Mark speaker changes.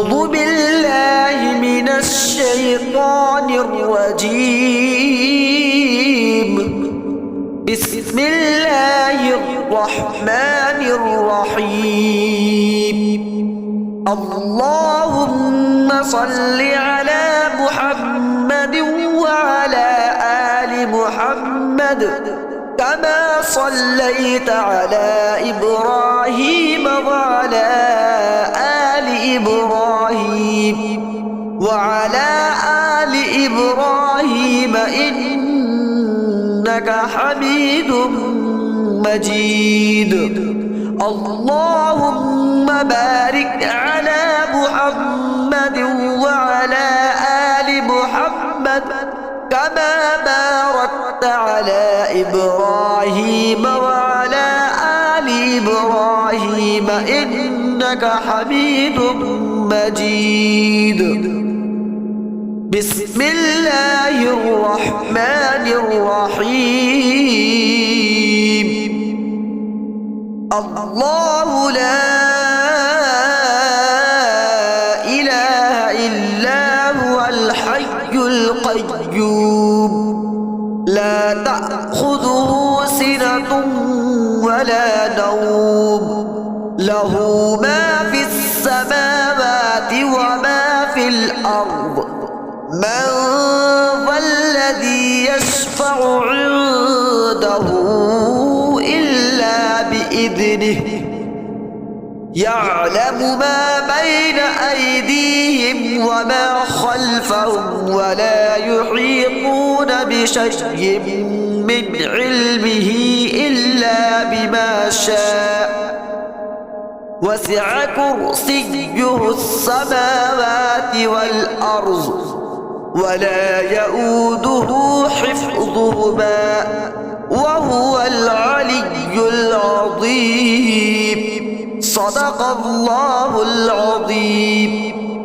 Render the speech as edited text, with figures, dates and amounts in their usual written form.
Speaker 1: أعوذ بالله من الشيطان الرجيم. بسم الله الرحمن الرحيم. اللهم صل على محمد وعلى آل محمد كما صليت على إبراهيم وعلى آل إبراهيم إنك حميد مجيد. اللهم بارك على محمد وعلى آل محمد كما باركت على إبراهيم وعلى آل إبراهيم إنك حميد مجيد. بسم الله الرحمن الرحيم. الله لا إله إلا هو الحي القيوم لا تأخذه سنة ولا نوم له ما في السماوات وما في الأرض. من ذا الذي يشفع عنده إلا بإذنه يعلم ما بين أيديهم وما خلفهم ولا يحيطون بشيء من علمه إلا بما شاء. وسع كرسيه السماوات والأرض ولا يؤوده حفظهما وهو العلي العظيم. صدق الله العظيم.